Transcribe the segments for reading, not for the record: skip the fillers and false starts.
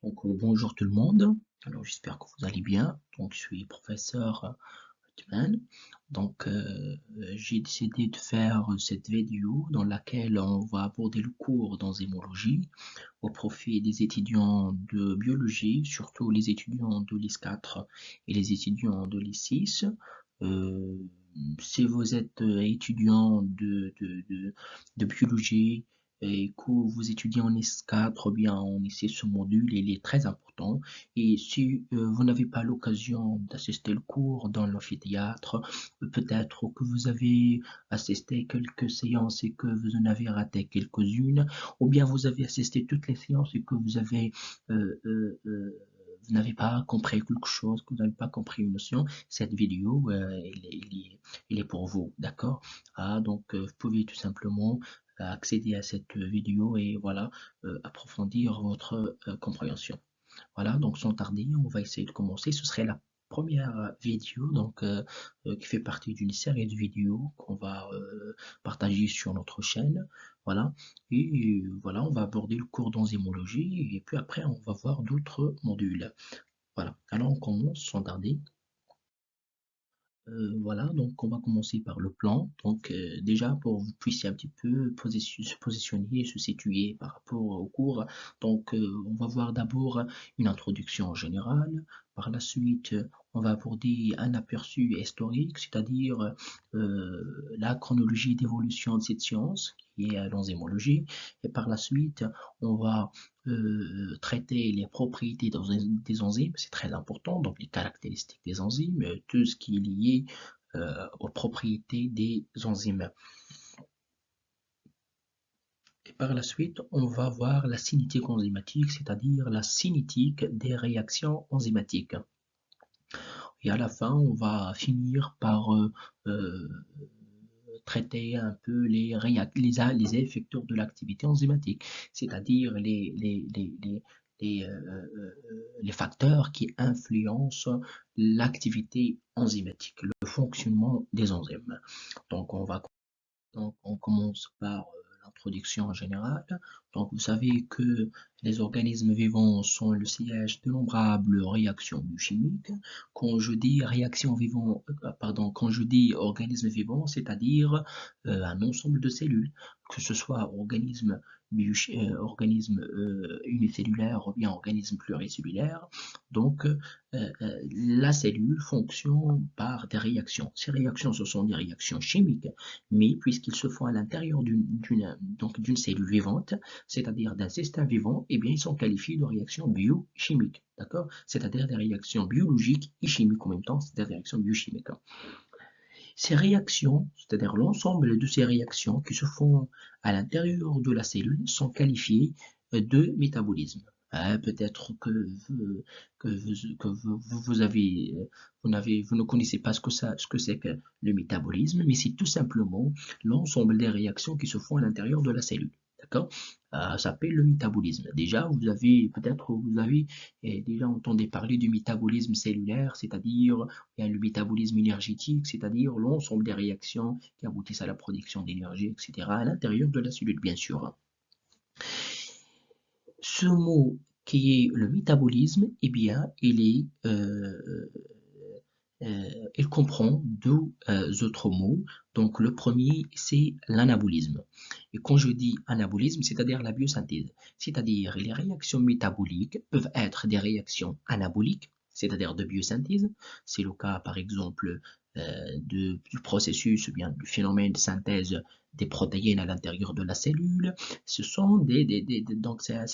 Bonjour tout le monde. Alors, j'espère que vous allez bien. Je suis professeur Tuman. J'ai décidé de faire cette vidéo dans laquelle on va aborder le cours d'enzymologie au profit des étudiants de biologie, surtout les étudiants de l'IS 4 et les étudiants de l'IS 6. Euh, Si vous êtes étudiant de biologie et que vous étudiez en IS 4 ou bien en IS6, ce module, il est très important. Et si vous n'avez pas l'occasion d'assister le cours dans l'amphithéâtre, peut-être que vous avez assisté quelques séances et que vous en avez raté quelques-unes, ou bien vous avez assisté toutes les séances et que euh, euh, euh, vous n'avez pas compris quelque chose, que vous n'avez pas compris une notion, cette vidéo, il est pour vous, d'accord? Vous pouvez tout simplement accéder à cette vidéo et voilà, approfondir votre compréhension. Voilà, donc sans tarder, on va essayer de commencer. Ce serait la première vidéo qui fait partie d'une série de vidéos qu'on va partager sur notre chaîne. Voilà, voilà, on va aborder le cours d'enzymologie et puis après, on va voir d'autres modules. Voilà, alors on commence sans tarder. Voilà, donc on va commencer par le plan. Déjà pour que vous puissiez un petit peu se positionner et se situer par rapport au cours. On va voir d'abord une introduction générale. Par la suite, on va aborder un aperçu historique, c'est-à-dire la chronologie d'évolution de cette science, qui est l'enzymologie. Et par la suite, on va traiter les propriétés des enzymes, c'est très important, donc les caractéristiques des enzymes, tout ce qui est lié aux propriétés des enzymes. Et par la suite, on va voir la cinétique enzymatique, c'est-à-dire la cinétique des réactions enzymatiques. Et à la fin, on va finir par euh, traiter un peu les effecteurs de l'activité enzymatique, c'est-à-dire les facteurs qui influencent l'activité enzymatique, le fonctionnement des enzymes. On commence par l'introduction générale. Donc, vous savez que les organismes vivants sont le siège d'innombrables réactions biochimiques. Quand je dis organisme vivant, c'est-à-dire un ensemble de cellules, que ce soit organisme unicellulaire ou bien organisme pluricellulaire. La cellule fonctionne par des réactions. Ces réactions, ce sont des réactions chimiques, mais puisqu'ils se font à l'intérieur d'une cellule vivante, c'est-à-dire d'un système vivant, eh bien, ils sont qualifiés de réactions biochimiques, d'accord? C'est-à-dire des réactions biologiques et chimiques en même temps, c'est-à-dire des réactions biochimiques. Ces réactions, c'est-à-dire l'ensemble de ces réactions qui se font à l'intérieur de la cellule, sont qualifiées de métabolisme. Peut-être que vous ne connaissez pas ce que c'est que le métabolisme, mais c'est tout simplement l'ensemble des réactions qui se font à l'intérieur de la cellule. D'accord? Ça s'appelle le métabolisme. Vous avez déjà entendu parler du métabolisme cellulaire, c'est-à-dire il y a le métabolisme énergétique, c'est-à-dire l'ensemble des réactions qui aboutissent à la production d'énergie, etc., à l'intérieur de la cellule, bien sûr. Ce mot qui est le métabolisme, eh bien, il comprend deux autres mots. Donc, le premier, c'est l'anabolisme. Et quand je dis anabolisme, c'est-à-dire la biosynthèse, c'est-à-dire les réactions métaboliques peuvent être des réactions anaboliques, c'est-à-dire de biosynthèse. C'est le cas, par exemple, du processus ou bien du phénomène de synthèse des protéines à l'intérieur de la cellule. Ce sont donc c'est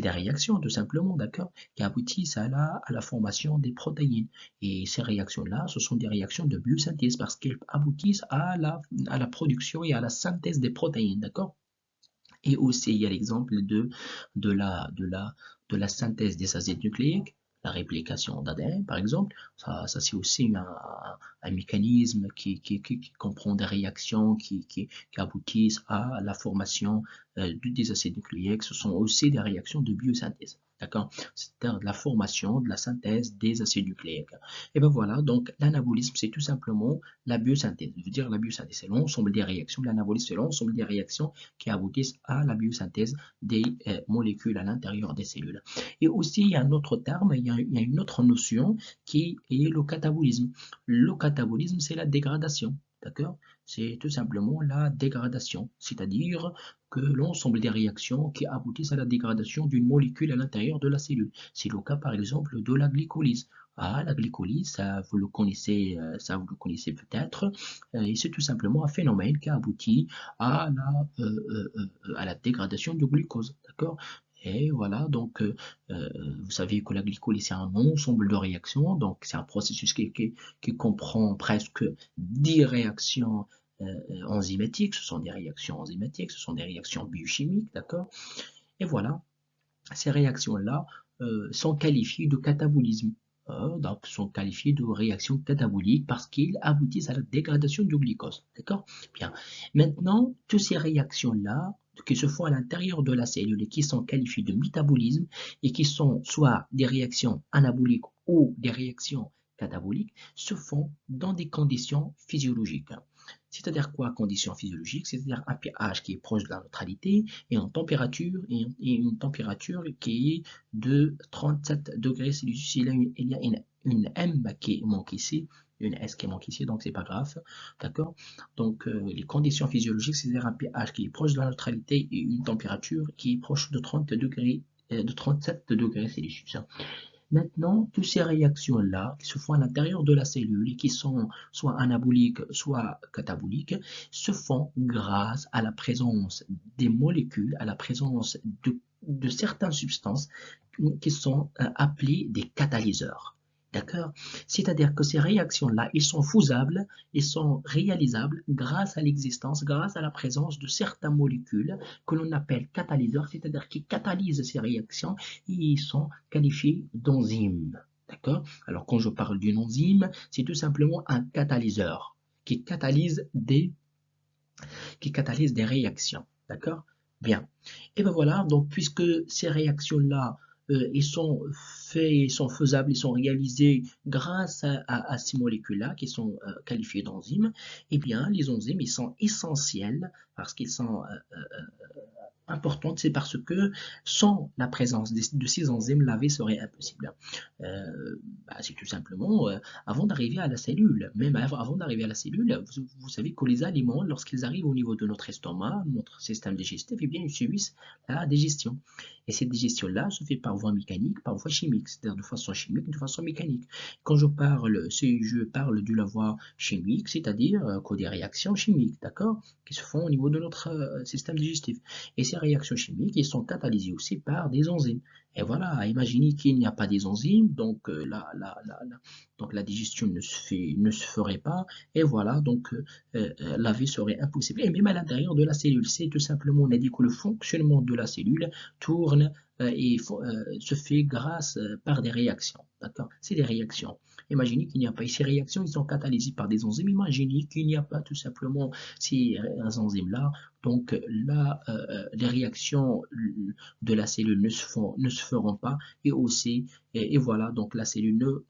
des réactions tout simplement, d'accord, qui aboutissent à la formation des protéines. Et ces réactions-là, ce sont des réactions de biosynthèse parce qu'elles aboutissent à la production et à la synthèse des protéines, d'accord? Et aussi, il y a l'exemple de la synthèse des acides nucléiques, la réplication d'ADN, par exemple. Ça c'est aussi un mécanisme qui comprend des réactions qui aboutissent à la formation des acides nucléiques. Ce sont aussi des réactions de biosynthèse. D'accord? C'est-à-dire de la formation, de la synthèse des acides nucléiques. Et ben voilà, donc l'anabolisme, c'est tout simplement la biosynthèse. Je veux dire, la biosynthèse, c'est l'ensemble des réactions. L'anabolisme, c'est l'ensemble des réactions qui aboutissent à la biosynthèse des molécules à l'intérieur des cellules. Et aussi, il y a un autre terme, il y a une autre notion qui est le catabolisme. Le catabolisme, c'est la dégradation. D'accord? C'est tout simplement la dégradation, c'est-à-dire que l'ensemble des réactions qui aboutissent à la dégradation d'une molécule à l'intérieur de la cellule. C'est le cas par exemple de la glycolyse. Ah, la glycolyse, ça vous le connaissez peut-être, et c'est tout simplement un phénomène qui aboutit à la dégradation du glucose, d'accord? Et voilà, donc vous savez que la glycolyse c'est un ensemble de réactions, donc c'est un processus qui comprend presque 10 réactions enzymatiques, ce sont des réactions enzymatiques, ce sont des réactions biochimiques, d'accord? Et voilà, ces réactions-là sont qualifiées de catabolisme. Donc, sont qualifiées de réactions cataboliques parce qu'ils aboutissent à la dégradation du glucose. D'accord? Bien. Maintenant, toutes ces réactions-là, qui se font à l'intérieur de la cellule et qui sont qualifiées de métabolisme et qui sont soit des réactions anaboliques ou des réactions cataboliques, se font dans des conditions physiologiques. C'est-à-dire quoi, conditions physiologiques? C'est-à-dire un pH qui est proche de la neutralité et une température qui est de 37 degrés Celsius. Il y a une M qui manque ici, une S qui manque ici, donc c'est pas grave, d'accord? Donc les conditions physiologiques, c'est-à-dire un pH qui est proche de la neutralité et une température qui est proche de 30 degrés, de 37 degrés Celsius. Maintenant, toutes ces réactions-là, qui se font à l'intérieur de la cellule et qui sont soit anaboliques, soit cataboliques, se font grâce à la présence des molécules, à la présence de certaines substances qui sont appelées des catalyseurs. D'accord? C'est-à-dire que ces réactions-là, ils sont faisables, ils sont réalisables grâce à l'existence, grâce à la présence de certaines molécules que l'on appelle catalyseurs, c'est-à-dire qui catalysent ces réactions et ils sont qualifiés d'enzymes. D'accord? Alors quand je parle d'une enzyme, c'est tout simplement un catalyseur qui catalyse des réactions. D'accord? Bien. Et ben voilà, donc puisque ces réactions-là, ils sont faits, ils sont faisables, ils sont réalisés grâce à ces molécules-là qui sont qualifiées d'enzymes, eh bien les enzymes, ils sont essentiels parce qu'ils sont importante, c'est parce que sans la présence de ces enzymes, la vie serait impossible. C'est tout simplement avant d'arriver à la cellule. Même avant d'arriver à la cellule, vous savez que les aliments, lorsqu'ils arrivent au niveau de notre estomac, notre système digestif, eh bien, ils subissent la digestion. Et cette digestion-là se fait par voie mécanique, par voie chimique, c'est-à-dire de façon chimique, de façon mécanique. Quand je parle de la voie chimique, c'est-à-dire que des réactions chimiques, d'accord, qui se font au niveau de notre système digestif. Et ces réactions chimiques, ils sont catalysées aussi par des enzymes. Et voilà, imaginez qu'il n'y a pas des enzymes, donc donc la digestion ne se ferait pas, et voilà, donc la vie serait impossible. Et même à l'intérieur de la cellule, c'est tout simplement, on a dit que le fonctionnement de la cellule tourne se fait grâce par des réactions. D'accord? C'est des réactions. Imaginez qu'il n'y a pas ces réactions, ils sont catalysées par des enzymes. Imaginez qu'il n'y a pas tout simplement ces enzymes-là. Donc là, les réactions de la cellule ne se feront pas et aussi, et voilà, donc la cellule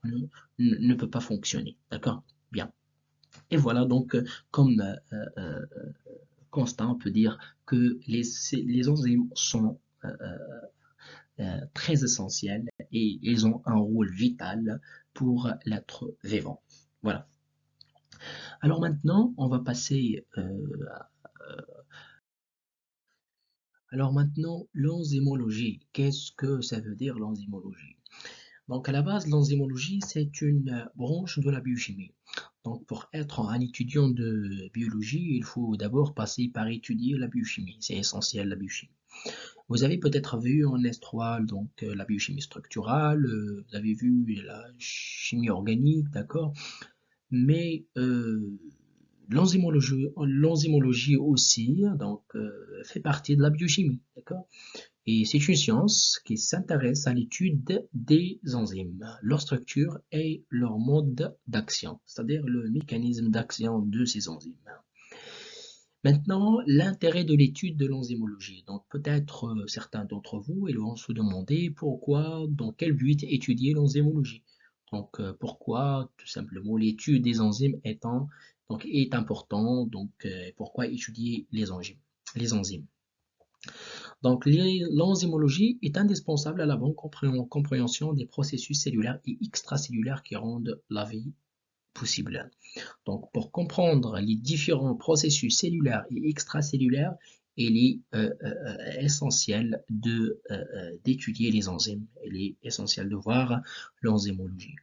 ne peut pas fonctionner. D'accord? Bien. Et voilà, donc comme constat, on peut dire que les enzymes sont très essentielles et ils ont un rôle vital pour l'être vivant. Voilà. Alors maintenant, on va passer alors maintenant, l'enzymologie. Qu'est-ce que ça veut dire l'enzymologie? Donc à la base, l'enzymologie, c'est une branche de la biochimie. Donc pour être un étudiant de biologie, il faut d'abord passer par étudier la biochimie. C'est essentiel la biochimie. Vous avez peut-être vu en S3 donc la biochimie structurale, vous avez vu la chimie organique, d'accord? Mais l'enzymologie aussi donc fait partie de la biochimie, d'accord? Et c'est une science qui s'intéresse à l'étude des enzymes, leur structure et leur mode d'action, c'est-à-dire le mécanisme d'action de ces enzymes. Maintenant, l'intérêt de l'étude de l'enzymologie. Donc, peut-être certains d'entre vous ils vont se demander pourquoi, dans quel but étudier l'enzymologie. Donc, pourquoi tout simplement l'étude des enzymes est important. Donc, pourquoi étudier les enzymes. Les enzymes. Donc, l'enzymologie est indispensable à la bonne compréhension des processus cellulaires et extracellulaires qui rendent la vie possible. Donc, pour comprendre les différents processus cellulaires et extracellulaires, il est essentiel d'étudier les enzymes. Il est essentiel de voir l'enzymologie.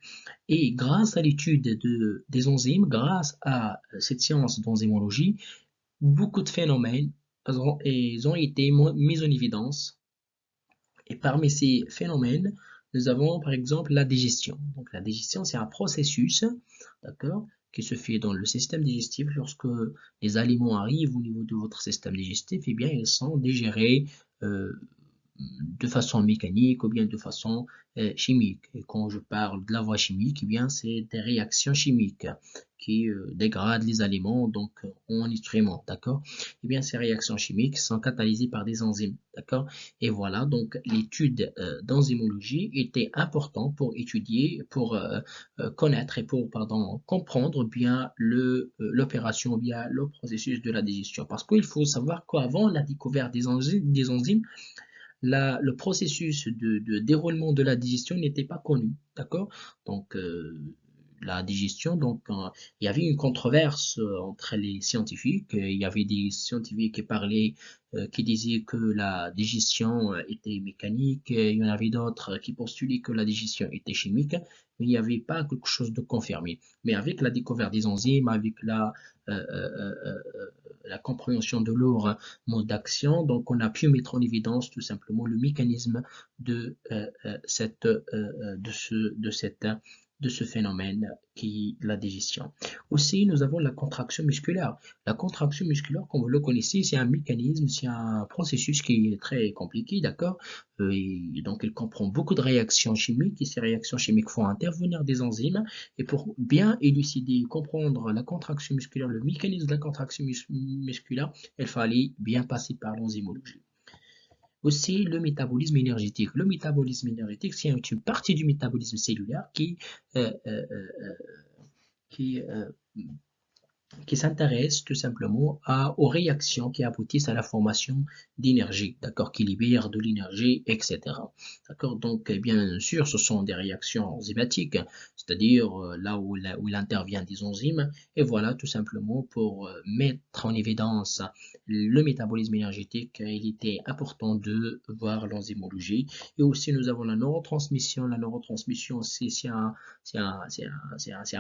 Et grâce à l'étude des enzymes, grâce à cette science d'enzymologie, beaucoup de phénomènes ils ont été mis en évidence. Et parmi ces phénomènes, nous avons par exemple la digestion. Donc la digestion, c'est un processus, d'accord, qui se fait dans le système digestif lorsque les aliments arrivent au niveau de votre système digestif, eh bien ils sont digérés euh, de façon mécanique ou bien de façon chimique. Et quand je parle de la voie chimique, eh bien c'est des réactions chimiques qui dégradent les aliments donc en nutriments, d'accord? Eh bien ces réactions chimiques sont catalysées par des enzymes, d'accord? Et voilà, donc l'étude d'enzymologie était importante pour étudier, pour connaître et pour pardon, comprendre bien l'opération, bien le processus de la digestion. Parce qu'il faut savoir qu'avant la découverte des enzymes le processus de déroulement de la digestion n'était pas connu, d'accord? Donc, la digestion, donc, il y avait une controverse entre les scientifiques. Il y avait des scientifiques qui parlaient, qui disaient que la digestion était mécanique. Il y en avait d'autres qui postulaient que la digestion était chimique, mais il n'y avait pas quelque chose de confirmé. Mais avec la découverte des enzymes, avec la compréhension de leur mode d'action. Donc, on a pu mettre en évidence tout simplement le mécanisme de, de ce phénomène qui est la digestion. Aussi, nous avons la contraction musculaire. La contraction musculaire, comme vous le connaissez, c'est un mécanisme, c'est un processus qui est très compliqué, d'accord? Et donc, il comprend beaucoup de réactions chimiques et ces réactions chimiques font intervenir des enzymes. Et pour bien élucider, comprendre la contraction musculaire, le mécanisme de la contraction musculaire, il fallait bien passer par l'enzymologie. Aussi, le métabolisme énergétique. Le métabolisme énergétique, c'est une partie du métabolisme cellulaire euh, euh, euh, qui qui s'intéresse tout simplement aux réactions qui aboutissent à la formation d'énergie, d'accord, qui libèrent de l'énergie, etc. D'accord, donc bien sûr, ce sont des réactions enzymatiques, c'est-à-dire là où il intervient des enzymes, et voilà tout simplement pour mettre en évidence le métabolisme énergétique, il était important de voir l'enzymologie. Et aussi, nous avons la neurotransmission. La neurotransmission, c'est un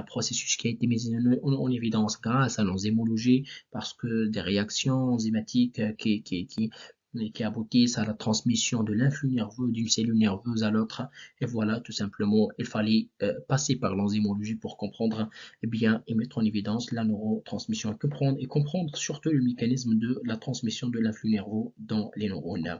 processus qui a été mis en évidence grâce à l'enzymologie parce que des réactions enzymatiques qui aboutissent à la transmission de l'influx nerveux d'une cellule nerveuse à l'autre. Et voilà, tout simplement, il fallait passer par l'enzymologie pour comprendre bien et mettre en évidence la neurotransmission et comprendre surtout le mécanisme de la transmission de l'influx nerveux dans les neurones.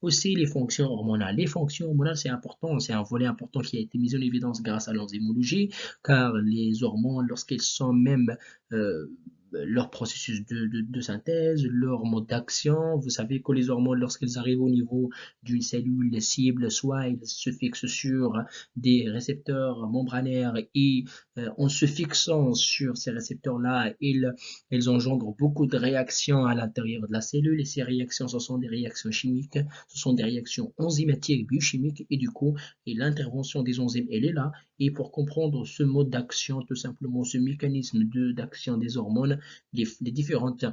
Aussi, les fonctions hormonales. Les fonctions hormonales, c'est important, c'est un volet important qui a été mis en évidence grâce à l'enzymologie, car les hormones, lorsqu'elles sont même euh, leur processus de synthèse, leur mode d'action. Vous savez que les hormones, lorsqu'elles arrivent au niveau d'une cellule cible, soit elles se fixent sur des récepteurs membranaires et en se fixant sur ces récepteurs-là, elles engendrent beaucoup de réactions à l'intérieur de la cellule et ces réactions, ce sont des réactions chimiques, ce sont des réactions enzymatiques, biochimiques et du coup, l'intervention des enzymes, elle est là. Et pour comprendre ce mode d'action, tout simplement ce mécanisme d'action des hormones, les différentes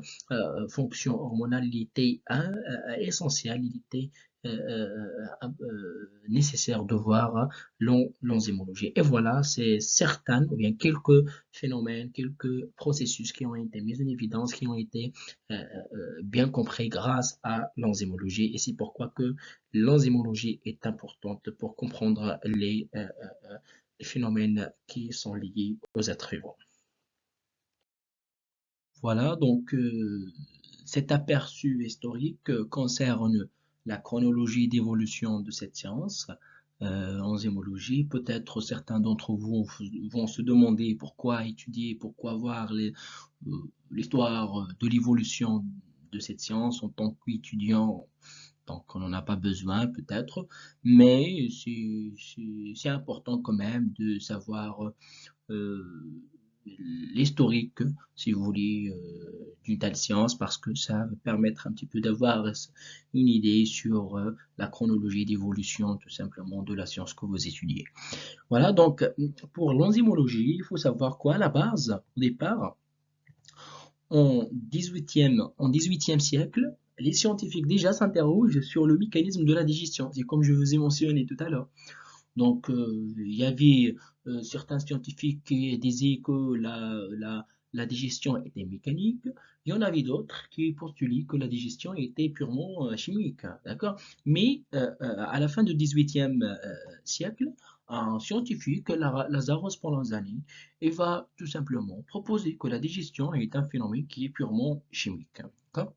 fonctions hormonales, il était essentiel, il était nécessaire de voir l'enzymologie. Et voilà, c'est certains ou bien quelques phénomènes, quelques processus qui ont été mis en évidence, qui ont été bien compris grâce à l'enzymologie. Et c'est pourquoi que l'enzymologie est importante pour comprendre les phénomènes qui sont liés aux êtres vivants. Voilà, donc cet aperçu historique concerne la chronologie d'évolution de cette science. enzymologie. Peut-être certains d'entre vous vont se demander pourquoi étudier, pourquoi voir l'histoire de l'évolution de cette science en tant qu'étudiant. Donc, on n'en a pas besoin peut-être, mais c'est important quand même de savoir euh, l'historique, si vous voulez, d'une telle science, parce que ça va permettre un petit peu d'avoir une idée sur la chronologie d'évolution, tout simplement, de la science que vous étudiez. Voilà, donc, pour l'enzymologie, il faut savoir quoi, à la base, au départ, en 18e siècle, les scientifiques déjà s'interrogent sur le mécanisme de la digestion. C'est comme je vous ai mentionné tout à l'heure. Donc, il y avait certains scientifiques qui disaient que la digestion était mécanique. Il y en avait d'autres qui postulaient que la digestion était purement chimique. D'accord? Mais à la fin du 18e siècle, un scientifique, Lazarus Spallanzani, il va tout simplement proposer que la digestion est un phénomène qui est purement chimique. D'accord?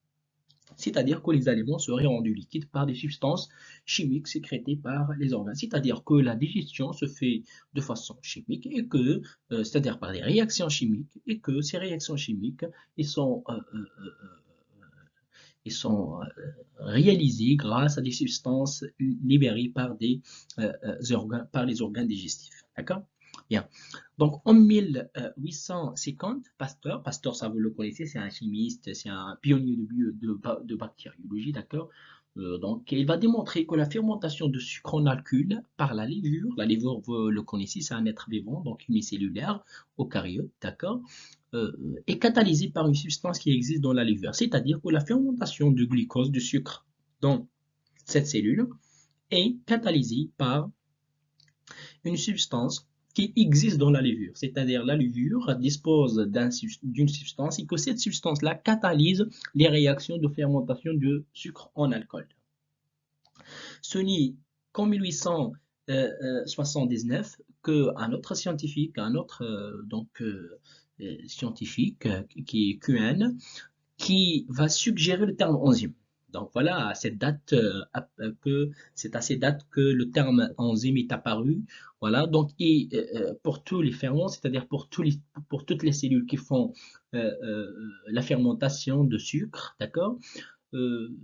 C'est-à-dire que les aliments seraient rendus liquides par des substances chimiques sécrétées par les organes. C'est-à-dire que la digestion se fait de façon chimique et que, c'est-à-dire par des réactions chimiques, et que ces réactions chimiques, ils sont, euh, euh, ils sont réalisées grâce à des substances libérées par organes, par les organes digestifs. D'accord? Bien. Donc, en 1850, Pasteur, ça vous le connaissez, c'est un chimiste, c'est un pionnier de bactériologie, d'accord? Donc, il va démontrer que la fermentation de sucre en alcool par la levure, vous le connaissez, c'est un être vivant, donc unicellulaire, eucaryote, d'accord? Est catalysée par une substance qui existe dans la levure, c'est-à-dire que la fermentation de glucose, de sucre dans cette cellule, est catalysée par une substance qui existe dans la levure, c'est-à-dire la levure dispose d'une substance et que cette substance-là catalyse les réactions de fermentation de sucre en alcool. Ce n'est qu'en 1879 qu'un autre scientifique, scientifique qui est QN, qui va suggérer le terme enzyme. Donc voilà, c'est à cette date que le terme enzyme est apparu. Voilà, donc pour tous les ferments, c'est-à-dire pour toutes les cellules qui font la fermentation de sucre, d'accord? Euh,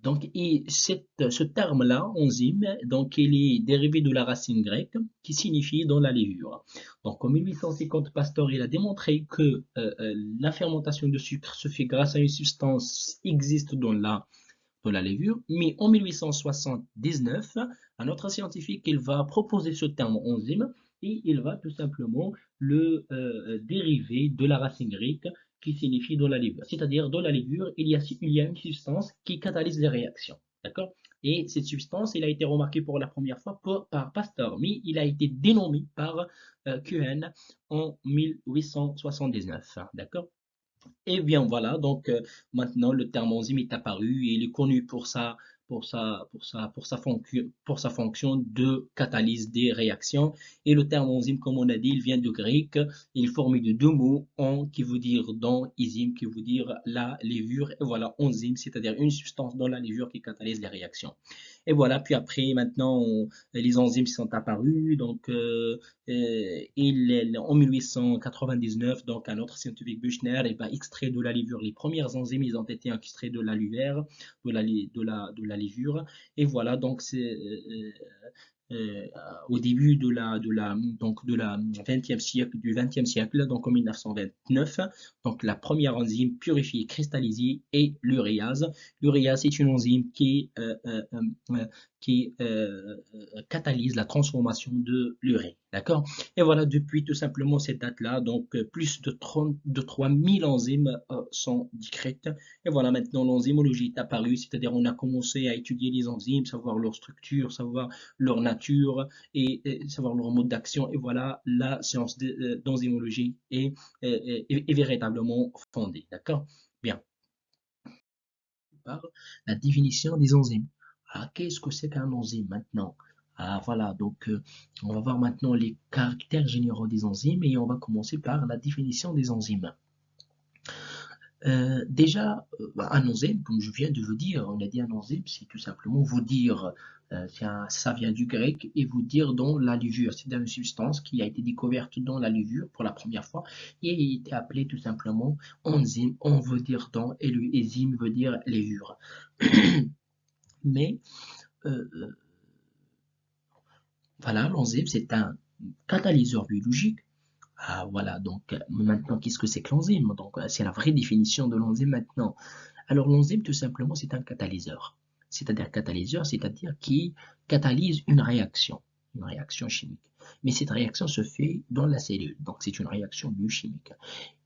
donc, ce terme-là, enzyme, donc il est dérivé de la racine grecque qui signifie dans la levure. Donc, en 1850, Pasteur il a démontré que la fermentation de sucre se fait grâce à une substance qui existe dans la levure, mais en 1879, un autre scientifique il va proposer ce terme enzyme et il va tout simplement le dériver de la racine grecque qui signifie dans la levure. C'est-à-dire dans la levure, il y a une substance qui catalyse les réactions. D'accord? Et cette substance, elle a été remarquée pour la première fois par Pasteur, mais il a été dénommé par QN en 1879. D'accord? Et bien voilà, donc maintenant le terme enzyme est apparu et il est connu pour sa fonction de catalyse des réactions. Et le terme enzyme, comme on a dit, il vient du grec. Il est formé de deux mots, en qui veut dire dans, enzyme qui veut dire la levure. Et voilà, enzyme, c'est-à-dire une substance dans la levure qui catalyse les réactions. Et voilà, puis après, maintenant, les enzymes sont apparus. Donc, en 1899, donc un autre scientifique, Buchner, il va extraire de la levure. Les premières enzymes, ils ont été extraits de la levure, de la levure. Et voilà, donc c'est euh, au début de la 20e siècle, du 20e siècle, donc en 1929, donc la première enzyme purifiée, cristallisée est l'uréase. L'uréase est une enzyme qui catalyse la transformation de l'urée. D'accord? Et voilà, depuis tout simplement cette date-là, donc plus de 3000 enzymes sont décrites. Et voilà, maintenant l'enzymologie est apparue, c'est-à-dire on a commencé à étudier les enzymes, savoir leur structure, savoir leur nature et savoir leur mode d'action. Et voilà, la science d'enzymologie est véritablement fondée. D'accord? Bien. Par la définition des enzymes. Ah, qu'est-ce que c'est qu'un enzyme maintenant? Ah, voilà, donc on va voir maintenant les caractères généraux des enzymes et on va commencer par la définition des enzymes. Déjà, un enzyme, comme je viens de vous dire, on a dit un enzyme, c'est tout simplement vous dire, ça vient du grec, et vous dire dans la levure. C'est une substance qui a été découverte dans la levure pour la première fois et a été appelée tout simplement enzyme. On veut dire dans, et le enzyme veut dire levure. Mais euh, voilà, l'enzyme, c'est un catalyseur biologique. Ah, voilà, donc maintenant, qu'est-ce que c'est que l'enzyme? Donc, c'est la vraie définition de l'enzyme maintenant. Alors, l'enzyme, tout simplement, c'est un catalyseur. C'est-à-dire catalyseur, c'est-à-dire qui catalyse une réaction chimique. Mais cette réaction se fait dans la cellule, donc c'est une réaction biochimique.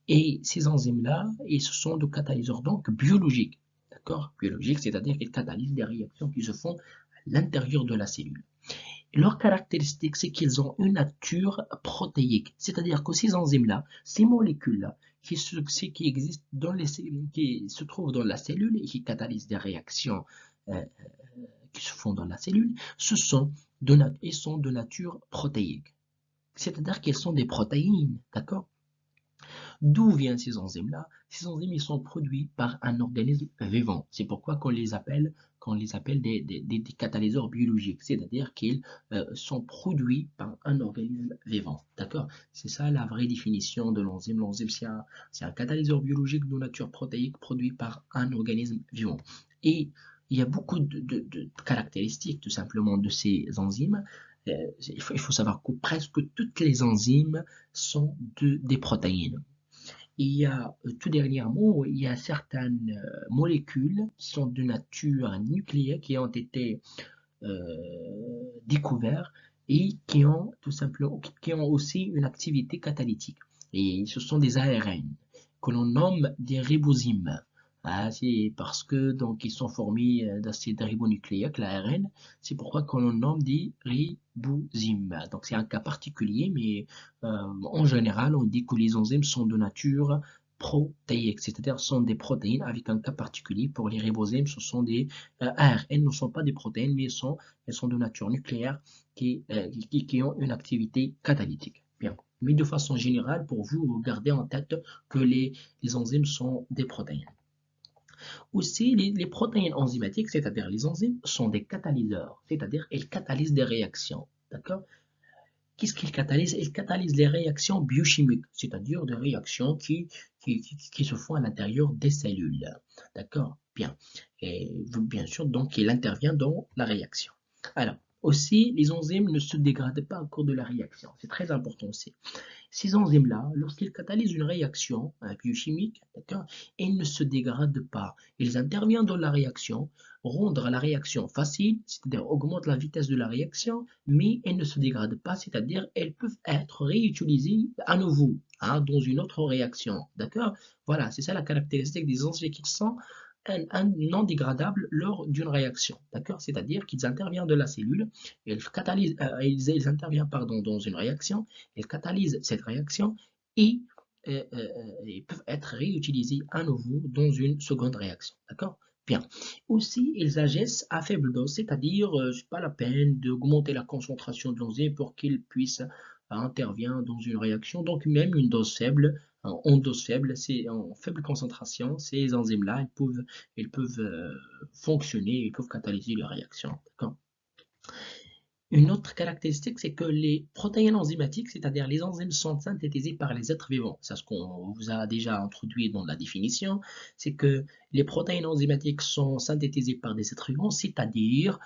Et ces enzymes-là, ce sont des catalyseurs donc biologiques, d'accord? Biologiques, c'est-à-dire qu'ils catalysent des réactions qui se font à l'intérieur de la cellule. Leur caractéristique, c'est qu'ils ont une nature protéique. C'est-à-dire que ces enzymes-là, ces molécules-là, qui existent dans qui se trouvent dans la cellule et qui catalysent des réactions euh, qui se font dans la cellule, ils sont de nature protéique. C'est-à-dire qu'elles sont des protéines, d'accord? D'où viennent ces enzymes-là? Ces enzymes, ils sont produits par un organisme vivant. C'est pourquoi qu'on les appelle des catalyseurs biologiques, c'est-à-dire qu'ils sont produits par un organisme vivant. D'accord? C'est ça la vraie définition de l'enzyme. L'enzyme, c'est un catalyseur biologique de nature protéique produit par un organisme vivant. Et il y a beaucoup de caractéristiques tout simplement de ces enzymes. Il faut savoir que presque toutes les enzymes sont des protéines. Il y a tout dernièrement, il y a certaines molécules qui sont de nature nucléaire qui ont été découvertes et qui ont tout simplement qui ont aussi une activité catalytique. Et ce sont des ARN que l'on nomme des ribosymes. Ah, c'est parce que donc ils sont formés d'acides ribonucléiques, l'ARN, c'est pourquoi qu'on nomme des ribosymes. Donc c'est un cas particulier, mais en général, on dit que les enzymes sont de nature protéique, c'est-à-dire sont des protéines avec un cas particulier. Pour les ribosymes, ce sont des ARN, ne sont pas des protéines, mais elles sont de nature nucléaire qui ont une activité catalytique. Bien. Mais de façon générale, pour vous, gardez en tête que les enzymes sont des protéines. Aussi, les protéines enzymatiques, c'est-à-dire les enzymes, sont des catalyseurs, c'est-à-dire elles catalysent des réactions. D'accord? Qu'est-ce qu'ils catalysent? Ils catalysent les réactions biochimiques, c'est-à-dire des réactions qui se font à l'intérieur des cellules. D'accord? Bien. Et bien sûr, donc, il intervient dans la réaction. Alors, aussi, les enzymes ne se dégradent pas au cours de la réaction. C'est très important aussi. Ces enzymes-là, lorsqu'ils catalysent une réaction biochimique, d'accord, ils ne se dégradent pas. Ils interviennent dans la réaction, rendre la réaction facile, c'est-à-dire augmentent la vitesse de la réaction, mais elles ne se dégradent pas, c'est-à-dire elles peuvent être réutilisées à nouveau dans une autre réaction. D'accord? Voilà, c'est ça la caractéristique des enzymes qui sont non dégradable lors d'une réaction. D'accord? C'est-à-dire qu'ils interviennent de la cellule, ils interviennent pardon, dans une réaction, ils catalysent cette réaction et ils peuvent être réutilisés à nouveau dans une seconde réaction. D'accord? Bien. Aussi, ils agissent à faible dose, c'est-à-dire, c'est pas la peine d'augmenter la concentration de l'enzyme pour qu'il puisse intervenir dans une réaction. Donc, même une dose faible, en dose faible, c'est en faible concentration, ces enzymes-là, ils peuvent fonctionner, ils peuvent catalyser les réactions. D'accord? Une autre caractéristique, c'est que les protéines enzymatiques, c'est-à-dire les enzymes, sont synthétisées par les êtres vivants. C'est ce qu'on vous a déjà introduit dans la définition. C'est que les protéines enzymatiques sont synthétisées par des êtres vivants, c'est-à-dire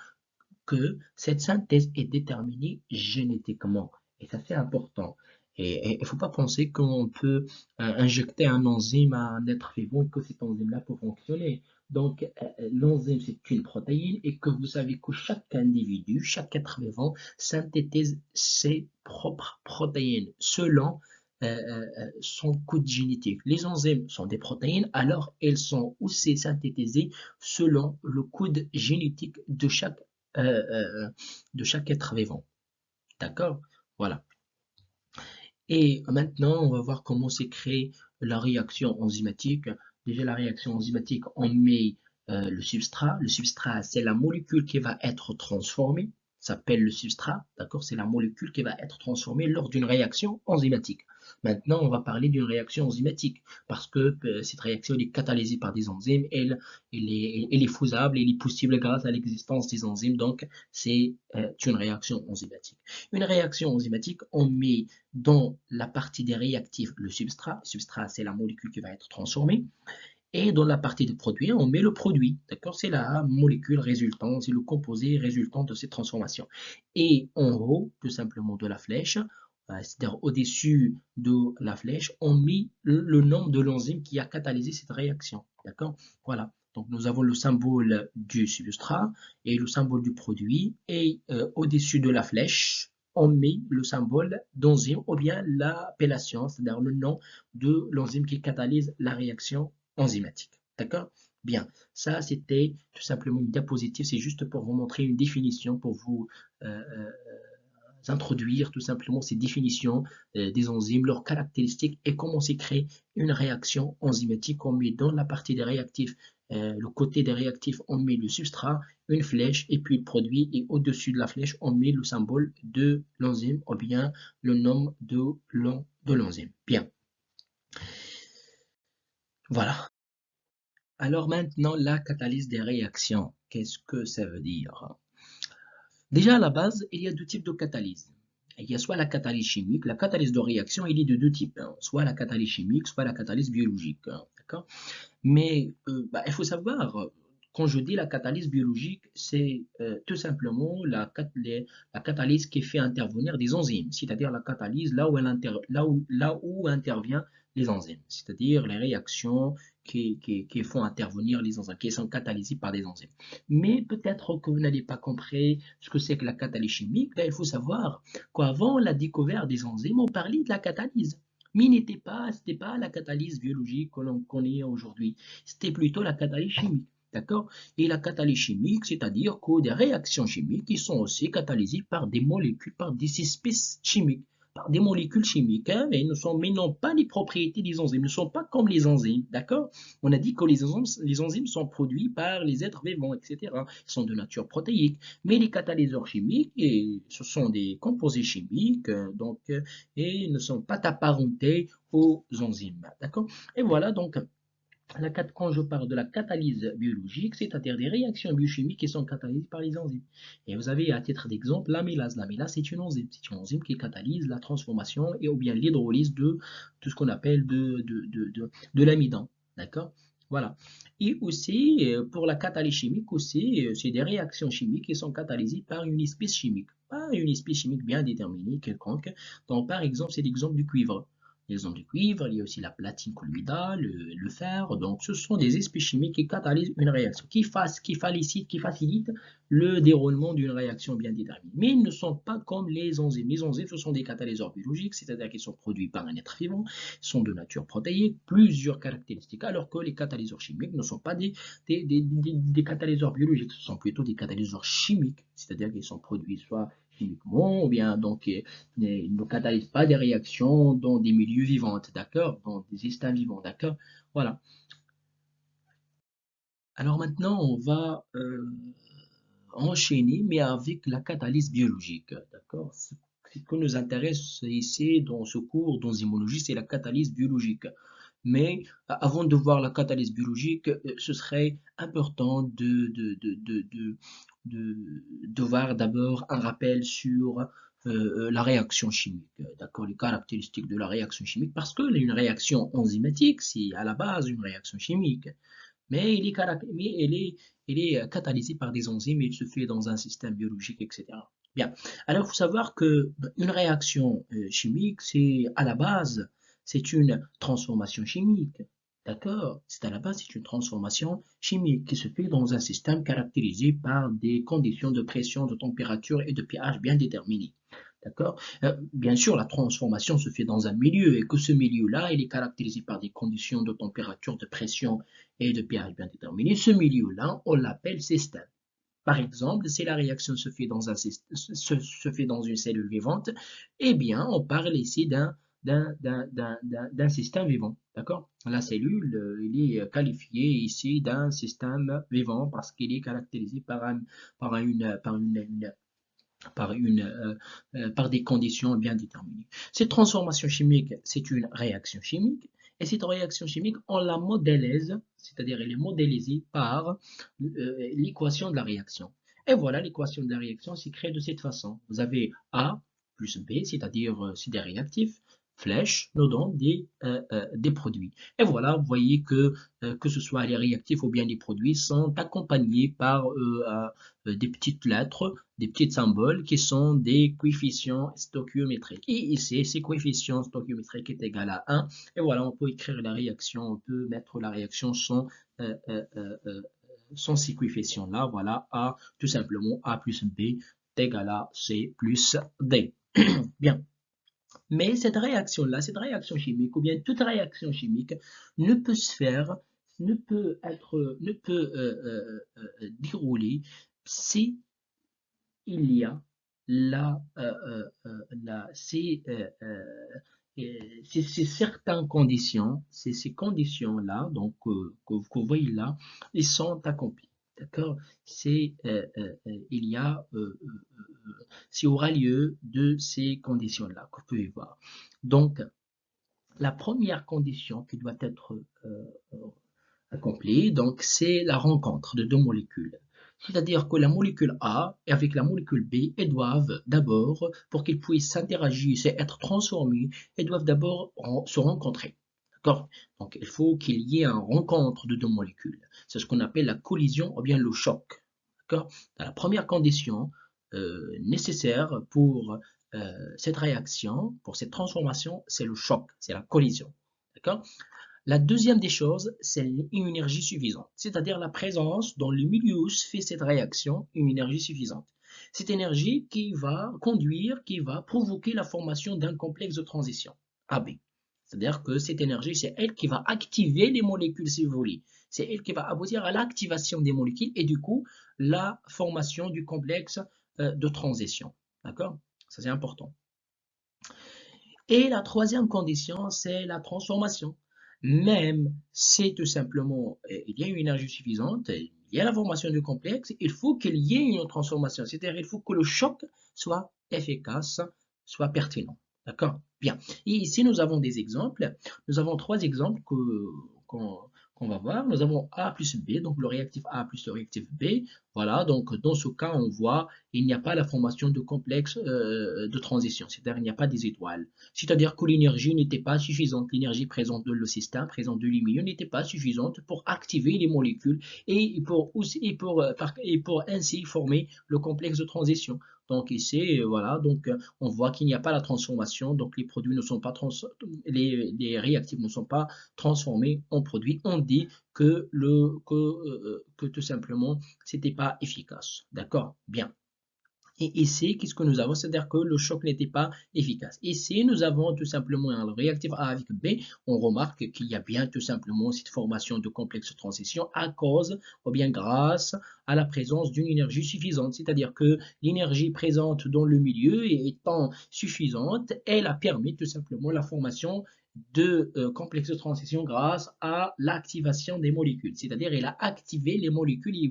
que cette synthèse est déterminée génétiquement. Et ça, c'est important. Et il ne faut pas penser qu'on peut injecter un enzyme à un être vivant et que cet enzyme-là peut fonctionner. Donc, l'enzyme, c'est une protéine et que vous savez que chaque individu, chaque être vivant synthétise ses propres protéines selon son code génétique. Les enzymes sont des protéines, alors elles sont aussi synthétisées selon le code génétique euh, euh, de chaque être vivant. D'accord? Voilà. Et maintenant, on va voir comment s'écrit la réaction enzymatique. Déjà, la réaction enzymatique, on met le substrat. Le substrat, c'est la molécule qui va être transformée. Ça s'appelle le substrat. D'accord? C'est la molécule qui va être transformée lors d'une réaction enzymatique. Maintenant, on va parler d'une réaction enzymatique, parce que cette réaction elle est catalysée par des enzymes, elle est faisable, elle est possible grâce à l'existence des enzymes, donc c'est une réaction enzymatique. Une réaction enzymatique, on met dans la partie des réactifs le substrat c'est la molécule qui va être transformée, et dans la partie des produits, on met le produit, d'accord? C'est la molécule résultante, c'est le composé résultant de cette transformation. Et en haut, tout simplement, de la flèche, c'est-à-dire au-dessus de la flèche, on met le nom de l'enzyme qui a catalysé cette réaction, d'accord? Voilà. Donc nous avons le symbole du substrat et le symbole du produit, et au-dessus de la flèche, on met le symbole d'enzyme ou bien l'appellation, c'est-à-dire le nom de l'enzyme qui catalyse la réaction enzymatique. D'accord? Bien, ça c'était tout simplement une diapositive, c'est juste pour vous montrer une définition, pour vous euh, euh, introduire tout simplement ces définitions des enzymes, leurs caractéristiques et comment s'est créée une réaction enzymatique. On met dans la partie des réactifs, le côté des réactifs, on met le substrat, une flèche et puis le produit, et au-dessus de la flèche, on met le symbole de l'enzyme ou bien le nom de l'enzyme. Bien, voilà. Alors maintenant, la catalyse des réactions. Qu'est-ce que ça veut dire? Déjà à la base, il y a deux types de catalyse. Il y a soit la catalyse chimique, la catalyse de réaction, il est de deux types, hein. Soit la catalyse chimique, soit la catalyse biologique, hein, d'accord? Mais il faut savoir, quand je dis la catalyse biologique, c'est tout simplement la catalyse qui fait intervenir des enzymes, c'est-à-dire la catalyse là où intervient les enzymes, c'est-à-dire les réactions qui font intervenir les enzymes, qui sont catalysées par des enzymes. Mais peut-être que vous n'avez pas compris ce que c'est que la catalyse chimique. Là, il faut savoir qu'avant la découverte des enzymes, on parlait de la catalyse. Mais c'était pas la catalyse biologique que l'on connaît aujourd'hui. C'était plutôt la catalyse chimique. D'accord? Et la catalyse chimique, c'est-à-dire que des réactions chimiques qui sont aussi catalysées par des molécules, par des espèces chimiques, par des molécules chimiques, hein, mais n'ont pas les propriétés des enzymes, ne sont pas comme les enzymes. D'accord? On a dit que les enzymes sont produits par les êtres vivants, etc. Ils sont de nature protéique. Mais les catalyseurs chimiques, ce sont des composés chimiques, et ne sont pas apparentés aux enzymes. D'accord? Et voilà, donc, quand je parle de la catalyse biologique, c'est-à-dire des réactions biochimiques qui sont catalysées par les enzymes. Et vous avez à titre d'exemple l'amylase. L'amylase, c'est une enzyme. C'est une enzyme qui catalyse la transformation et ou bien l'hydrolyse de tout ce qu'on appelle de l'amidon. D'accord? Voilà. Et aussi, pour la catalyse chimique aussi, c'est des réactions chimiques qui sont catalysées par une espèce chimique. Pas une espèce chimique bien déterminée, quelconque. Donc, par exemple, c'est l'exemple du cuivre. L'exemple du cuivre, il y a aussi la platine colloïdale, le fer. Donc, ce sont des espèces chimiques qui catalysent une réaction, qui facilitent le déroulement d'une réaction bien déterminée. Mais ils ne sont pas comme les enzymes. Les enzymes, ce sont des catalyseurs biologiques, c'est-à-dire qu'ils sont produits par un être vivant, sont de nature protéique, plusieurs caractéristiques, alors que les catalyseurs chimiques ne sont pas des catalyseurs biologiques, ce sont plutôt des catalyseurs chimiques, c'est-à-dire qu'ils sont produits soit chimiquement, ou bien donc ils ne catalysent pas des réactions dans des milieux vivants, d'accord? Dans des systèmes vivants, d'accord? Voilà. Alors maintenant, on va enchaîner, mais avec la catalyse biologique, d'accord? Ce qui nous intéresse ici dans ce cours d'enzymologie, c'est la catalyse biologique. Mais avant de voir la catalyse biologique, ce serait important de voir d'abord un rappel sur la réaction chimique, d'accord, les caractéristiques de la réaction chimique, parce que une réaction enzymatique, c'est à la base une réaction chimique, mais, elle est catalysée par des enzymes et il se fait dans un système biologique, etc. Bien. Alors, il faut savoir que une réaction chimique, c'est à la base, c'est une transformation chimique. D'accord? C'est à la base, c'est une transformation chimique qui se fait dans un système caractérisé par des conditions de pression, de température et de pH bien déterminées. D'accord? Bien sûr, la transformation se fait dans un milieu et que ce milieu-là, il est caractérisé par des conditions de température, de pression et de pH bien déterminées. Ce milieu-là, on l'appelle système. Par exemple, si la réaction se fait dans une cellule vivante, eh bien, on parle ici d'un système vivant. D'accord? La cellule, il est qualifié ici d'un système vivant parce qu'il est caractérisé par une par des conditions bien déterminées. Cette transformation chimique, c'est une réaction chimique, et cette réaction chimique, on la modélise, c'est-à-dire elle est modélisée par l'équation de la réaction. Et voilà, l'équation de la réaction s'écrit de cette façon. Vous avez A plus B, c'est-à-dire c'est des réactifs, flèches nous donnent des produits. Et voilà, vous voyez que ce soit les réactifs ou bien les produits sont accompagnés par des petites lettres, des petits symboles qui sont des coefficients stoichiométriques. Et ici, ces coefficients stoichiométriques est égal à 1. Et voilà, on peut écrire la réaction, on peut mettre la réaction euh, euh, euh, sans ces coefficients-là. Voilà, A, tout simplement, A plus B est égal à C plus D. Bien. Mais cette réaction-là, cette réaction chimique, ou bien toute réaction chimique, ne peut se faire, ne peut dérouler si il y a la, la ces certaines conditions, ces conditions-là, donc que vous voyez là, ils sont accomplis. D'accord? Il y a, s'il aura lieu de ces conditions-là que vous pouvez voir. Donc, la première condition qui doit être accomplie, donc c'est la rencontre de deux molécules. C'est-à-dire que la molécule A et avec la molécule B, elles doivent d'abord, pour qu'ils puissent s'interagir et être transformées, elles doivent d'abord se rencontrer. D'accord? Donc il faut qu'il y ait une rencontre de deux molécules. C'est ce qu'on appelle la collision ou bien le choc. D'accord? La première condition nécessaire pour cette réaction, pour cette transformation, c'est le choc, c'est la collision. D'accord? La deuxième des choses, c'est une énergie suffisante, c'est-à-dire la présence dans le milieu où se fait cette réaction, une énergie suffisante. Cette énergie qui va conduire, qui va provoquer la formation d'un complexe de transition, AB. C'est-à-dire que cette énergie, c'est elle qui va activer les molécules, si vous voulez. C'est elle qui va aboutir à l'activation des molécules et du coup, la formation du complexe de transition. D'accord? Ça, c'est important. Et la troisième condition, c'est la transformation. Même si tout simplement il y a une énergie suffisante, il y a la formation du complexe, il faut qu'il y ait une transformation. C'est-à-dire il faut que le choc soit efficace, soit pertinent. D'accord? Bien. Et ici, nous avons des exemples. Nous avons trois exemples qu'on va voir. Nous avons A plus B, donc le réactif A plus le réactif B. Voilà, donc dans ce cas, on voit il n'y a pas la formation de complexe de transition, c'est-à-dire il n'y a pas des étoiles. C'est-à-dire que l'énergie n'était pas suffisante, l'énergie présente dans le système, présente dans le milieu, n'était pas suffisante pour activer les molécules et pour ainsi former le complexe de transition. Donc ici, voilà, donc on voit qu'il n'y a pas la transformation, donc les produits ne sont pas les réactifs ne sont pas transformés en produits. On dit que tout simplement, c'était pas efficace. D'accord? Bien. Et ici, qu'est-ce que nous avons? C'est-à-dire que le choc n'était pas efficace. Ici, nous avons tout simplement un réactif A avec B. On remarque qu'il y a bien tout simplement cette formation de complexe de transition à cause ou bien grâce à la présence d'une énergie suffisante. C'est-à-dire que l'énergie présente dans le milieu étant suffisante, elle a permis tout simplement la formation de complexe de transition grâce à l'activation des molécules. C'est-à-dire, elle a activé les molécules et